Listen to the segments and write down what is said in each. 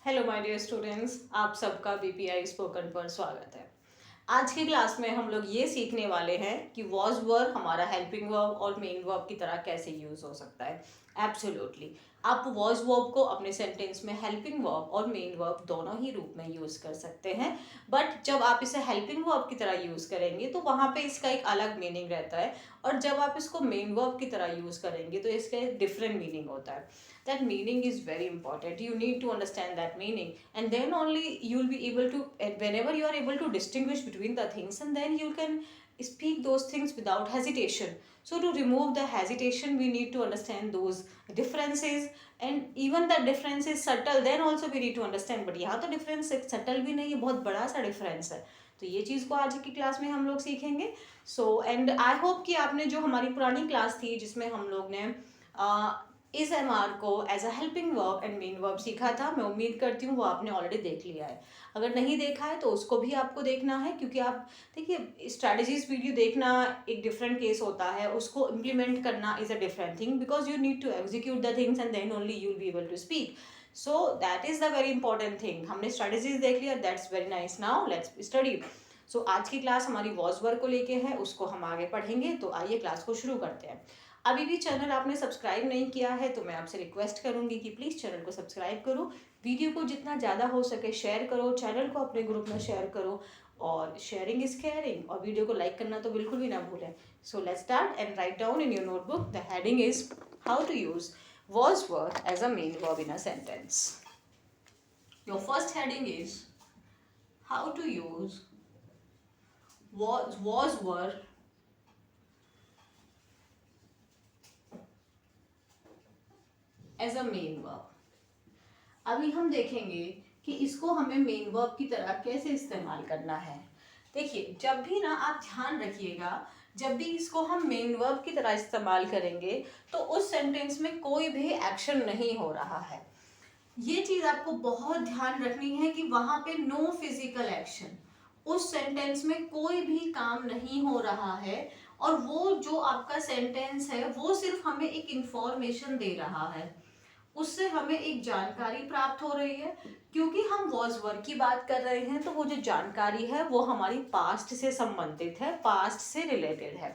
Hello my dear students, आप सबका BPI spoken पर स्वागत है। आज की क्लास में हम लोग ये सीखने वाले हैं कि वॉज वर्ब हमारा हेल्पिंग वर्ब और मेन वर्ब की तरह कैसे यूज हो सकता है। एब्सोल्युटली, आप वॉज वर्ब को अपने सेंटेंस में हेल्पिंग वर्ब और मेन वर्ब दोनों ही रूप में यूज कर सकते हैं। बट जब आप इसे हेल्पिंग वर्ब की तरह यूज करेंगे तो वहाँ पे इसका एक अलग मीनिंग रहता है, और जब आप इसको मेन वर्ब की तरह यूज करेंगे तो इसका एक डिफरेंट मीनिंग होता है। That meaning is very important. You need to understand that meaning, and then only you'll be able to, whenever you are able to distinguish between the things, and then you can speak those things without hesitation. So to remove the hesitation, we need to understand those differences, and even that difference is subtle, then also we need to understand. But यहाँ तो difference subtle भी नहीं है, बहुत बड़ा सा difference है। तो ये चीज़ को आज की क्लास में हम लोग सीखेंगे। सो एंड आई होप कि आपने जो हमारी पुरानी क्लास थी जिसमें हम लोग ने इस एम आर को as a helping verb and main verb सीखा था, मैं उम्मीद करती हूँ वो आपने ऑलरेडी देख लिया है। अगर नहीं देखा है तो उसको भी आपको देखना है, क्योंकि आप देखिए स्ट्रैटेजीज वीडियो देखना एक डिफरेंट केस होता है, उसको इम्प्लीमेंट करना is a different thing, because you need to execute the things and then only you will be able to speak. So that is the very important thing. हमने strategies देख लिया, that's very nice. Now let's study. So आज की class हमारी voice work को लेके है, उसको हम आगे पढ़ेंगे। तो आइए क्लास को शुरू करते हैं। अभी भी चैनल आपने सब्सक्राइब नहीं किया है तो मैं आपसे रिक्वेस्ट करूंगी कि प्लीज़ चैनल को सब्सक्राइब करो, वीडियो को जितना ज़्यादा हो सके शेयर करो, चैनल को अपने ग्रुप में शेयर करो, और शेयरिंग इज केयरिंग, और वीडियो को लाइक करना तो बिल्कुल भी ना भूलें। So let's start and write down in your notebook the heading is how to use was verb as a main verb in a sentence. Your first heading is how to use was verb as a main verb. अभी हम देखेंगे कि इसको हमें main verb की तरह कैसे इस्तेमाल करना है। देखिए, जब भी ना आप ध्यान रखिएगा, जब भी इसको हम मेन वर्ब की तरह इस्तेमाल करेंगे तो उस सेंटेंस में कोई भी एक्शन नहीं हो रहा है। ये चीज आपको बहुत ध्यान रखनी है कि वहां पे नो फिजिकल एक्शन, उस सेंटेंस में कोई भी काम नहीं हो रहा है, और वो जो आपका सेंटेंस है वो सिर्फ हमें एक इंफॉर्मेशन दे रहा है, उससे हमें एक जानकारी प्राप्त हो रही है। क्योंकि हम वॉज वर्क की बात कर रहे हैं तो वो जो जानकारी है वो हमारी पास्ट से संबंधित है, पास्ट से रिलेटेड है।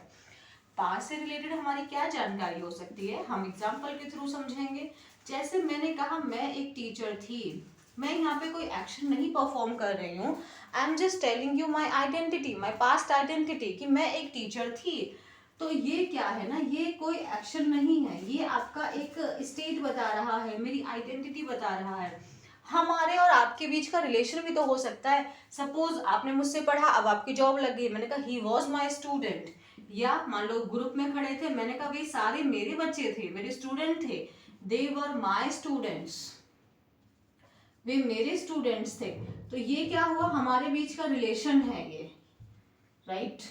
पास्ट से रिलेटेड हमारी क्या जानकारी हो सकती है, हम एग्जाम्पल के थ्रू समझेंगे। जैसे मैंने कहा मैं एक टीचर थी, मैं यहाँ पे कोई एक्शन नहीं परफॉर्म कर रही हूँ, I am just telling you my identity, my past identity, कि मैं एक टीचर थी। तो ये क्या है ना, ये कोई एक्शन नहीं है, ये आपका एक स्टेट बता रहा है, मेरी आइडेंटिटी बता रहा है। हमारे और आपके बीच का रिलेशन भी तो हो सकता है। सपोज आपने मुझसे पढ़ा, अब आपकी जॉब लग गई, मैंने कहा ही वॉज माई स्टूडेंट, या मान लो ग्रुप में खड़े थे, मैंने कहा भाई सारे मेरे बच्चे थे, मेरे स्टूडेंट थे, दे वर माई स्टूडेंट्स, वे मेरे स्टूडेंट्स थे। तो ये क्या हुआ, हमारे बीच का रिलेशन है ये, राइट।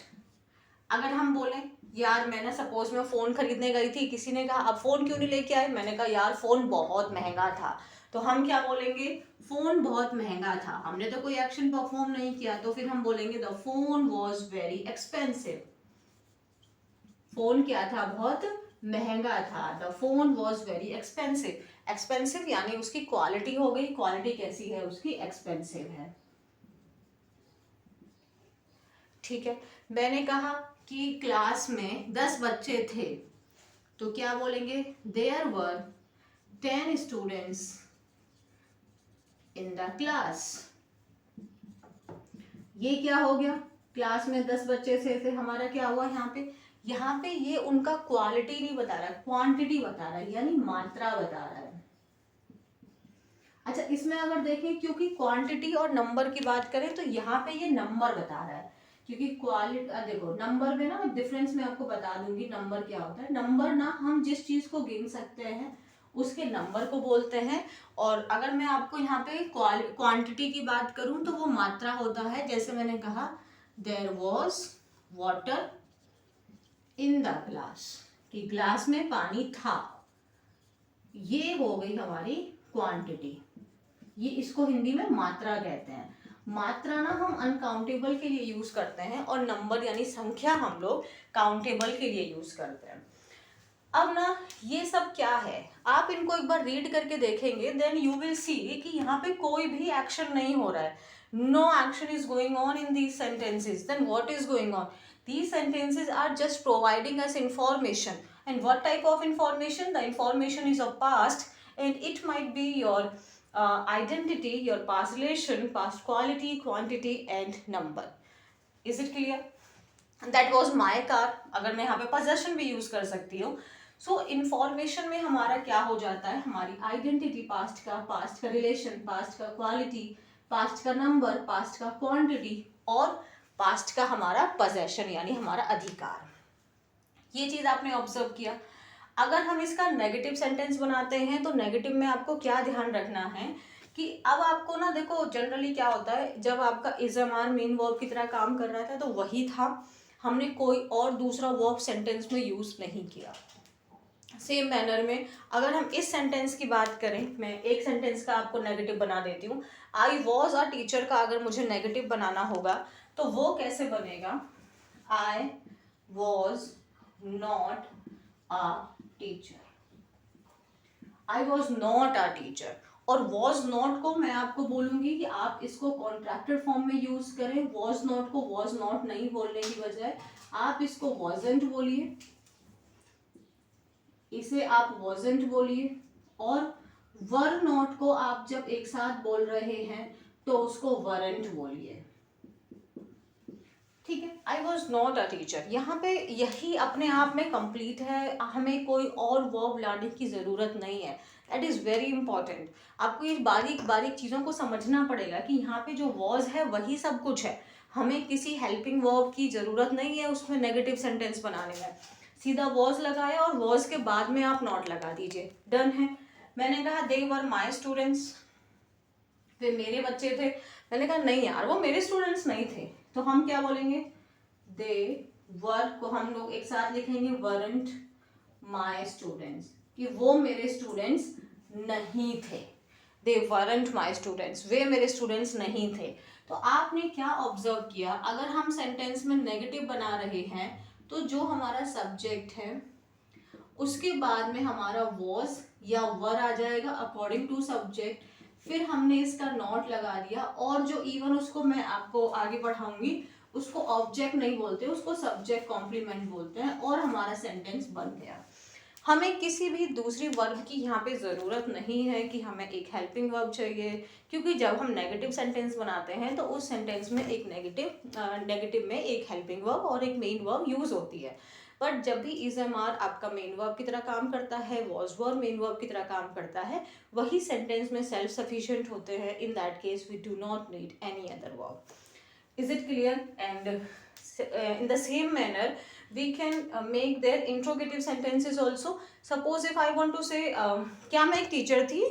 अगर हम बोले यार मैं ना, सपोज मैं फोन खरीदने गई थी, किसी ने कहा अब फोन क्यों नहीं लेके आए, मैंने कहा यार फोन बहुत महंगा था, तो हम क्या बोलेंगे, फोन बहुत महंगा था। हमने तो कोई एक्शन परफॉर्म नहीं किया, तो फिर हम बोलेंगे the phone was very expensive. Phone क्या था, बहुत महंगा था, the phone was very expensive. Expensive यानी उसकी क्वालिटी हो गई, क्वालिटी कैसी है उसकी, एक्सपेंसिव है। ठीक है, मैंने कहा कि क्लास में 10 बच्चे थे, तो क्या बोलेंगे, there were 10 students in the class. ये क्या हो गया, क्लास में 10 बच्चे थे हमारा क्या हुआ यहाँ पे ये उनका क्वालिटी नहीं बता रहा, क्वांटिटी बता रहा है, यानी मात्रा बता रहा है। अच्छा, इसमें अगर देखें, क्योंकि क्वांटिटी और नंबर की बात करें तो यहाँ पे ये नंबर बता रहा है, क्योंकि क्वालिटी देखो नंबर में ना डिफरेंस मैं आपको बता दूंगी, नंबर क्या होता है। नंबर ना हम जिस चीज को गिन सकते हैं उसके नंबर को बोलते हैं, और अगर मैं आपको यहाँ पे क्वांटिटी की बात करूं तो वो मात्रा होता है। जैसे मैंने कहा there was water in the glass, कि ग्लास में पानी था, ये हो गई हमारी क्वांटिटी। ये इसको हिंदी में मात्रा कहते हैं। मात्रा ना हम अनकाउंटेबल के लिए यूज करते हैं, और नंबर यानी संख्या हम लोग काउंटेबल के लिए यूज करते हैं। अब ना ये सब क्या है, आप इनको एक बार रीड करके देखेंगे, देन यू विल सी कि यहाँ पे कोई भी एक्शन नहीं हो रहा है. No action is going on in these sentences. Then what is going on? These sentences are just providing us information. And what type of information? The information is of past, and it might be your identity, your past relation, past quality, quantity, and number. Is it clear? That was my car. अगर मैं यहाँ पे possession भी use कर सकती हूँ. सो information में हमारा क्या हो जाता है, हमारी आइडेंटिटी पास्ट का रिलेशन, पास्ट का क्वालिटी, पास्ट का नंबर, पास्ट का क्वांटिटी और पास्ट का हमारा पोजेशन यानी हमारा अधिकार. ये चीज आपने ऑब्जर्व किया. अगर हम इसका नेगेटिव सेंटेंस बनाते हैं तो नेगेटिव में आपको क्या ध्यान रखना है कि अब आपको ना देखो जनरली क्या होता है, जब आपका is am are main verb की तरह काम कर रहा था तो वही था, हमने कोई और दूसरा वर्ब सेंटेंस में यूज नहीं किया. सेम मैनर में अगर हम इस सेंटेंस की बात करें, मैं एक सेंटेंस का आपको नेगेटिव बना देती हूँ. आई वॉज अ टीचर का अगर मुझे नेगेटिव बनाना होगा तो वो कैसे बनेगा? I was not a teacher. I was not a teacher. और वॉज नॉट को मैं आपको बोलूंगी कि आप इसको कॉन्ट्रैक्टेड फॉर्म में यूज करें. वॉज नॉट को वॉज नॉट नहीं बोलने की बजाय आप इसको वॉजेंट बोलिए, इसे आप वॉजेंट बोलिए. और वर नॉट को आप जब एक साथ बोल रहे हैं तो उसको वरंट बोलिए. ठीक है. I was not a teacher यहाँ पे यही अपने आप में कंप्लीट है, हमें कोई और वर्ब लाने की जरूरत नहीं है. That is very important. आपको ये बारीक बारीक चीजों को समझना पड़ेगा कि यहाँ पे जो वॉज है वही सब कुछ है, हमें किसी हेल्पिंग वर्ब की जरूरत नहीं है उसमें नेगेटिव सेंटेंस बनाने में. सीधा वॉज लगाया और वॉज के बाद में आप नॉट लगा दीजिए, डन है. मैंने कहा दे वर माई स्टूडेंट्स, वे मेरे बच्चे थे. मैंने कहा नहीं यार वो मेरे स्टूडेंट्स नहीं थे, तो हम क्या बोलेंगे? दे वर को हम लोग एक साथ लिखेंगे वरंट माई स्टूडेंट्स, कि वो मेरे स्टूडेंट्स नहीं थे. दे वरंट माई स्टूडेंट्स, वे मेरे स्टूडेंट्स नहीं थे. तो आपने क्या ऑब्जर्व किया, अगर हम सेंटेंस में नेगेटिव बना रहे हैं तो जो हमारा सब्जेक्ट है उसके बाद में हमारा वॉज या वर आ जाएगा अकॉर्डिंग टू सब्जेक्ट. फिर हमने इसका नॉट लगा दिया, और जो इवन उसको मैं आपको आगे पढ़ाऊंगी उसको ऑब्जेक्ट नहीं बोलते, उसको सब्जेक्ट कॉम्प्लीमेंट बोलते हैं, और हमारा सेंटेंस बन गया. हमें किसी भी दूसरी वर्ब की यहाँ पे ज़रूरत नहीं है कि हमें एक हेल्पिंग वर्ब चाहिए, क्योंकि जब हम नेगेटिव सेंटेंस बनाते हैं तो उस सेंटेंस में एक नेगेटिव में एक हेल्पिंग वर्ब और एक मेन वर्ब यूज़ होती है. बट जब भी इज एम आर आपका मेन वर्ब की तरह काम करता है, वॉज वर्ब मेन वर्ब की तरह काम करता है, वही सेंटेंस में सेल्फ सफिशिएंट होते हैं. In that case we do not need any other verb. Is it clear? And in the same manner we can make their interrogative sentences also. Suppose if I want to say क्या मैं एक teacher थी,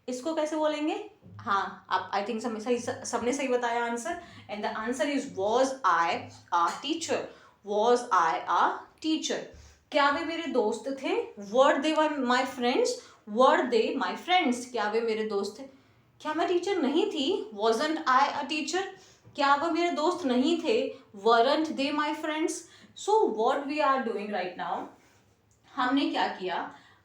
इसको कैसे बोलेंगे? हाँ, आप I think सबने सही बताया answer. And the answer is was I a teacher. Was I a teacher. क्या वे मेरे दोस्त थे? Were they my friends. Were they my friends. क्या वे मेरे दोस्त थे? क्या मैं टीचर नहीं थी? Wasn't I a teacher. क्या वो मेरे दोस्त नहीं थे? Weren't they my friends. So what we are doing right now, हमने क्या किया,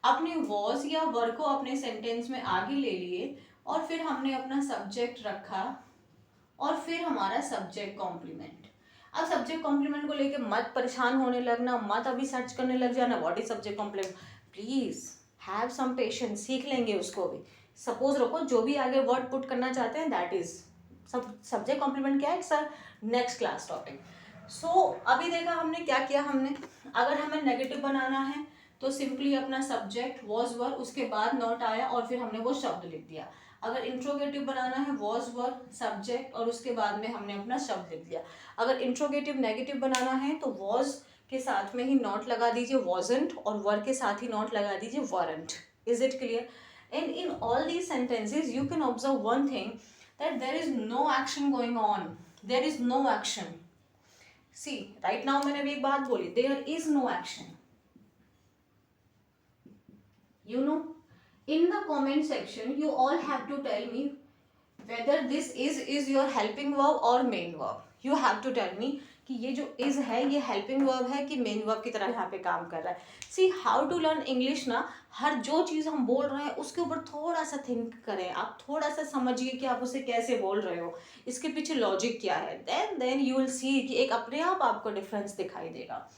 अपने वॉज या वर को अपने सेंटेंस में आगे ले लिए और फिर हमने अपना सब्जेक्ट रखा और फिर हमारा सब्जेक्ट कॉम्प्लीमेंट. अब सब्जेक्ट कॉम्प्लीमेंट को लेके मत परेशान होने लगना, मत अभी सर्च करने लग जाना what is subject complement. Please have some patience, सीख लेंगे उसको भी. सपोज रखो जो भी आगे वर्ड पुट करना चाहते हैं दैट इज सब्जेक्ट कॉम्प्लीमेंट क्या है, it's a next class topic. So अभी देखा हमने क्या किया. हमने अगर हमें नेगेटिव बनाना है तो सिंपली अपना सब्जेक्ट वॉज वर, उसके बाद नॉट आया और फिर हमने वो शब्द लिख दिया. अगर इंट्रोगेटिव बनाना है वॉज वर सब्जेक्ट और उसके बाद में हमने अपना शब्द लिख दिया. अगर इंट्रोगेटिव नेगेटिव बनाना है तो वॉज के साथ में ही नॉट लगा दीजिए वॉजंट, और वर के साथ ही नॉट लगा दीजिए weren't. Is it clear? And in all these sentences you can observe one thing, that there is no action going on. There is no action. See, right now मैंने भी एक बात बोली, there is no action. You know, in the comment section, you all have to tell me whether this is your helping verb or main verb. You have to tell me कि ये जो is है ये helping verb है कि main verb की तरह यहाँ पे काम कर रहा है। See how to learn English ना, हर जो चीज़ हम बोल रहे हैं उसके ऊपर थोड़ा सा थिंक करें, आप थोड़ा सा समझिए कि आप उसे कैसे बोल रहे हो, इसके पीछे लॉजिक क्या है, देन यू विल सी कि एक अपने आप आपको डिफरेंस दिखाई देगा।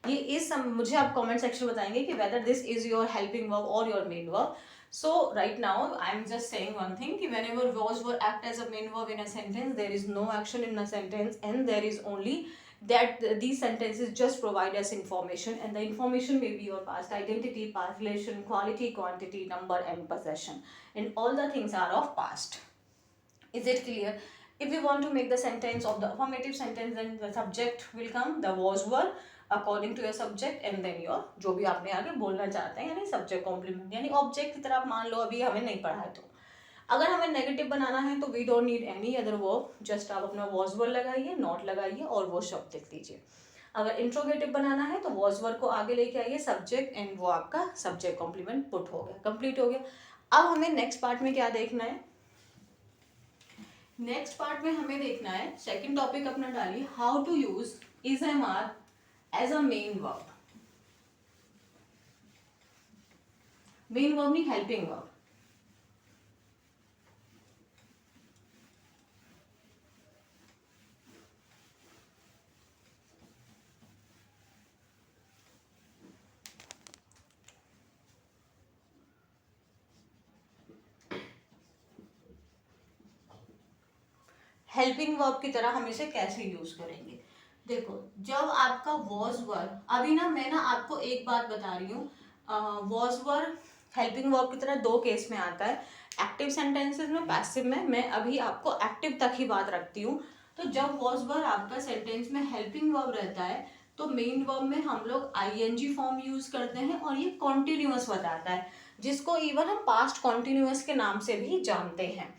ये इस मुझे आप कमेंट सेक्शन में बताएंगे कि whether this is your helping verb or your main verb. So right now I'm just saying one thing कि whenever was verb act as a main verb in a sentence, there is no action in a sentence and there is only that these sentences just provide us information, and the information may be your past identity, past relation, quality, quantity, number and possession, and all the things are of past. Is it clear? If we want to make the sentence of the affirmative sentence, then the subject will come, the was verb according to your subject, and then your जो भी आपने आगे बोलना चाहते हैं, यानी subject complement, यानी object की तरह आप मान लो अभी हमें नहीं पढ़ा है। तो अगर हमें नेगेटिव बनाना है तो we don't need any other verb, just आप अपना was verb लगाइए, नॉट लगाइए और वो शब्द लिख दीजिए। अगर इंट्रोगेटिव बनाना है तो was verb को आगे लेके आइए, सब्जेक्ट एंड वो आपका सब्जेक्ट कॉम्प्लीमेंट पुट हो गया, कंप्लीट हो गया। अब हमें नेक्स्ट पार्ट में क्या देखना है, नेक्स्ट पार्ट में हमें देखना है, सेकंड टॉपिक अपना डालिए, how to use is am are as a main verb. Main verb नहीं, हेल्पिंग वर्ब। हेल्पिंग वर्ब की तरह हम इसे कैसे यूज करेंगे, देखो जब आपका वॉज वर्ब, अभी ना मैं ना आपको एक बात बता रही हूँ, वॉज वर्ब हेल्पिंग वर्ब की तरह दो केस में आता है, एक्टिव सेंटेंसेस में, पैसिव में। मैं अभी आपको एक्टिव तक ही बात रखती हूँ। तो जब वॉज वर्ब आपका सेंटेंस में हेल्पिंग वर्ब रहता है तो मेन वर्ब में हम लोग आईएनजी फॉर्म यूज करते हैं और ये कॉन्टिन्यूअस बताता है, जिसको इवन हम पास्ट कॉन्टिन्यूअस के नाम से भी जानते हैं।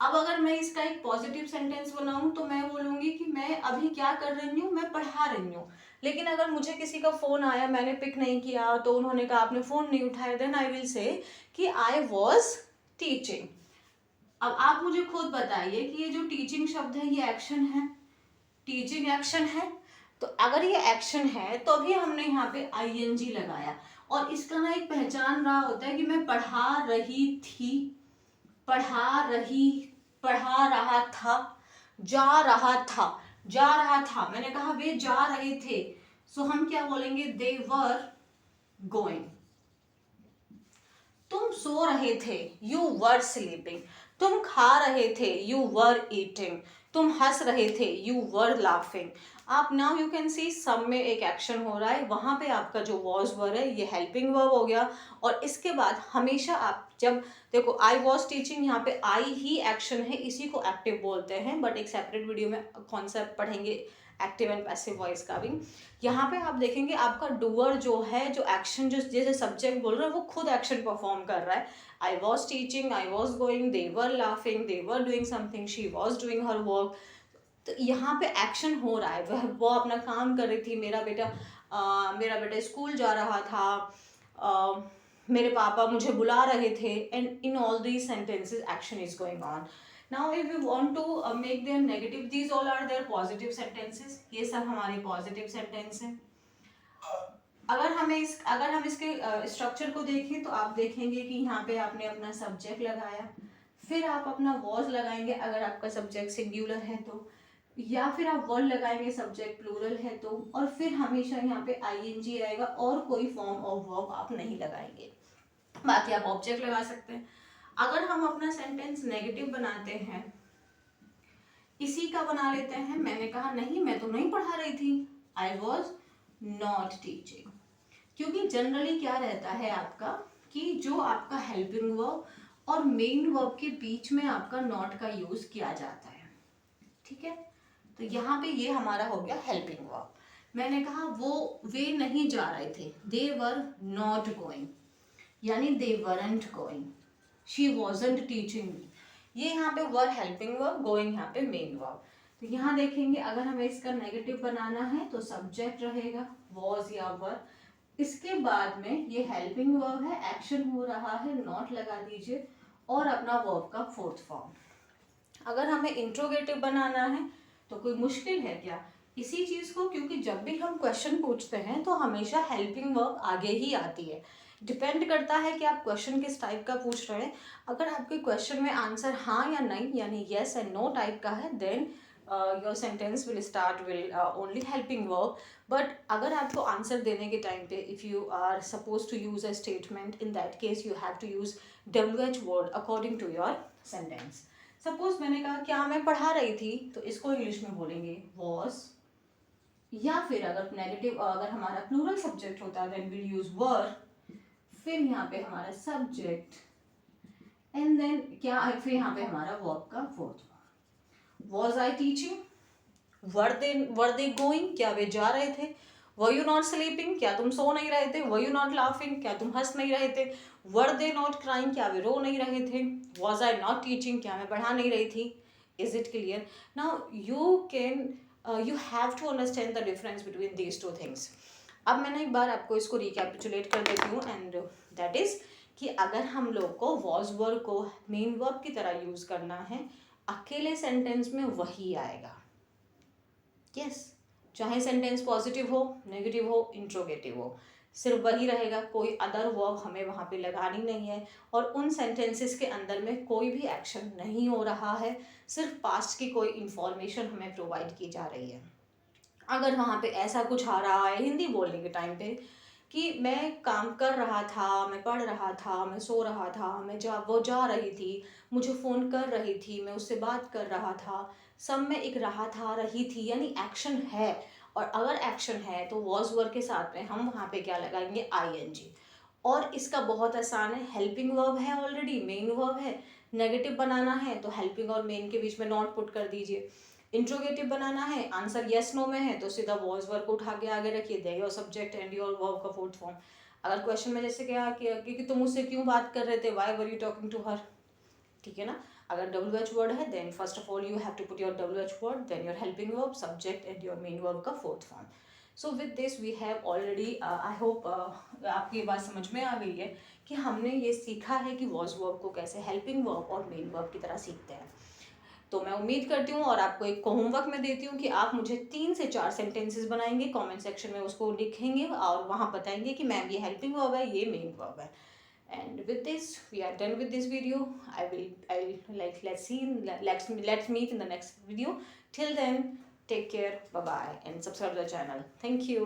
अब अगर मैं इसका एक पॉजिटिव सेंटेंस बनाऊं तो मैं बोलूंगी कि मैं अभी क्या कर रही हूँ, मैं पढ़ा रही हूँ। लेकिन अगर मुझे किसी का फोन आया, मैंने पिक नहीं किया, तो उन्होंने कहा आपने फोन नहीं उठाया, देन आई विल से कि आई वॉज टीचिंग। अब आप मुझे खुद बताइए कि ये जो टीचिंग शब्द है ये एक्शन है, टीचिंग एक्शन है। तो अगर ये एक्शन है तो अभी हमने यहाँ पे आईएनजी लगाया, और इसका ना एक पहचान रहा होता है कि मैं पढ़ा रही थी, पढ़ा रही, पढ़ा रहा था, जा रहा था, जा रहा था, मैंने कहा वे जा रहे थे, सो हम क्या बोलेंगे, दे वर गोइंग। तुम सो रहे थे, यू वर स्लीपिंग। तुम खा रहे थे, यू वर ईटिंग। तुम हंस रहे थे, यू वर लाफिंग। आप नाउ यू कैन सी सब में एक एक्शन हो रहा है, वहां पे आपका जो वॉज वर्ब है ये हेल्पिंग वर्ब हो गया। और इसके बाद हमेशा आप जब देखो आई वॉज टीचिंग, यहाँ पे आई ही एक्शन है, इसी को एक्टिव बोलते हैं, बट एक सेपरेट वीडियो में कॉन्सेप्ट पढ़ेंगे एक्टिव एंड पैसिव वॉइस का भी। यहाँ पे आप देखेंगे आपका डूअर जो है, जो एक्शन जो जैसे सब्जेक्ट बोल रहा है वो खुद एक्शन परफॉर्म कर रहा है। I was teaching, I was going, they were laughing, they were doing something, she was doing her work. तो यहाँ पे एक्शन हो रहा है, वो अपना काम कर रही थी, मेरा बेटा स्कूल जा रहा था, मेरे पापा मुझे बुला रहे थे, and in all these sentences action is going on. Now if you want to make their negative, these all are their positive sentences, ये सब हमारे पॉजिटिव सेंटेंस हैं। अगर हम इसके स्ट्रक्चर को देखें तो आप देखेंगे कि यहाँ पे आपने अपना सब्जेक्ट लगाया, फिर आप अपना वॉज लगाएंगे अगर आपका सब्जेक्ट सिंगुलर है तो, या फिर आप वर्ड लगाएंगे सब्जेक्ट प्लूरल है तो, और फिर हमेशा यहाँ पे आईएनजी आएगा और कोई फॉर्म ऑफ वर्ब आप नहीं लगाएंगे। बाकी आप ऑब्जेक्ट लगा सकते हैं। अगर हम अपना सेंटेंस नेगेटिव बनाते हैं, इसी का बना लेते हैं, मैंने कहा नहीं मैं तो नहीं पढ़ा रही थी, आई वॉज नॉट टीचिंग। क्योंकि जनरली क्या रहता है आपका कि जो आपका हेल्पिंग वर्ब और मेन वर्ब के बीच में आपका नॉट का यूज किया जाता है, ठीक है। तो यहाँ पे ये हमारा हो गया हेल्पिंग वर्ब। मैंने कहा वे नहीं जा रहे थे, दे वर नॉट गोइंग, यानी they weren't going, she wasn't teaching me. ये यहाँ पे वर हेल्पिंग वर्ब, गोइंग यहाँ पे मेन वर्ब। तो यहाँ देखेंगे अगर हमें इसका नेगेटिव बनाना है तो सब्जेक्ट रहेगा वॉज या वर, इसके बाद में ये हेल्पिंग वर्ब है, एक्शन हो रहा है, नॉट लगा दीजिए और अपना वर्ब का फोर्थ फॉर्म। अगर हमें इंट्रोगेटिव बनाना है तो कोई मुश्किल है क्या, इसी चीज़ को, क्योंकि जब भी हम क्वेश्चन पूछते हैं तो हमेशा हेल्पिंग वर्ब आगे ही आती है। डिपेंड करता है कि आप क्वेश्चन किस टाइप का पूछ रहे हैं। अगर आपके क्वेश्चन में आंसर हाँ या नहीं यानी येस एंड नो टाइप का है, then your sentence will start will only helping verb. But अगर आपको आंसर देने के टाइम पे if you are suppose to use a statement, in that case you have to use WH word according to your sentence. Suppose मैंने कहा क्या मैं पढ़ा रही थी, तो इसको इंग्लिश में बोलेंगे वॉज। या फिर अगर नेगेटिव, अगर हमारा प्लूरल सब्जेक्ट होता है देन विल यूज वर। फिर यहाँ पे हमारा सब्जेक्ट एंड देन क्या, फिर यहाँ पे हमारा वर्ब का fourth form. Was I teaching, were they going, क्या वे जा रहे थे। वर यू नॉट स्लीपिंग, क्या तुम सो नहीं रहे थे। वर यू नॉट लाफिंग, क्या तुम हंस नहीं रहे थे। वर दे नॉट क्राइंग, क्या वे रो नहीं रहे थे। वॉज आई नॉट टीचिंग, क्या मैं पढ़ा नहीं रही थी। Is it clear? Now you can you have to understand the difference between these two things. अब मैंने एक बार आपको इसको रिकैपिचुलेट कर देती हूँ, एंड दैट इज कि अगर हम लोग को वॉज वर्ब को मेन वर्ब की तरह यूज करना है, अकेले सेंटेंस में वही आएगा। यस, चाहे सेंटेंस पॉजिटिव हो, नेगेटिव हो, इंट्रोगेटिव हो, सिर्फ वही रहेगा। कोई अदर वर्ब हमें वहाँ पे लगानी नहीं है, और उन सेंटेंसेस के अंदर में कोई भी एक्शन नहीं हो रहा है, सिर्फ पास्ट की कोई इंफॉर्मेशन हमें प्रोवाइड की जा रही है। अगर वहाँ पे ऐसा कुछ आ रहा है हिंदी बोलने के टाइम पे कि मैं काम कर रहा था, मैं पढ़ रहा था, मैं सो रहा था, वो जा रही थी, मुझे फ़ोन कर रही थी, मैं उससे बात कर रहा था, सब में एक रहा था, रही थी, यानी एक्शन है। और अगर एक्शन है तो वॉज वर्ब के साथ में हम वहाँ पे क्या लगाएंगे, ING। और इसका बहुत आसान है, हेल्पिंग वर्ब है, ऑलरेडी मेन वर्ब है। नेगेटिव बनाना है तो हेल्पिंग और मेन के बीच में नॉट पुट कर दीजिए। इंट्रोगेटिव बनाना है, आंसर यस नो में है, तो सीधा वॉज वर्ब को उठा के आगे रखिए, the your subject and your verb का फोर्थ फॉर्म। अगर क्वेश्चन में जैसे क्या कि तुम उससे क्यों बात कर रहे थे, why were you talking to her, ठीक है ना। अगर WH वर्ड है then first of all you have to put your WH word, then your helping verb, subject and your main verb का fourth form. So with this we have already, I hope आपकी ये बात समझ में आ गई है कि हमने ये सीखा है कि वॉज वर्ब को कैसे हेल्पिंग वर्ब और मेन वर्ब की तरह सीखते हैं। तो मैं उम्मीद करती हूँ और आपको एक होमवर्क में देती हूँ कि आप मुझे 3 से 4 सेंटेंसेस बनाएंगे, कमेंट सेक्शन में उसको लिखेंगे और वहाँ बताएंगे कि मैम ये हेल्पिंग वर्ब है, ये मेन वर्ब है। And with this we are done with this video. I'll like let's meet in the next video. Till then, take care, bye bye, and subscribe to the channel. Thank you.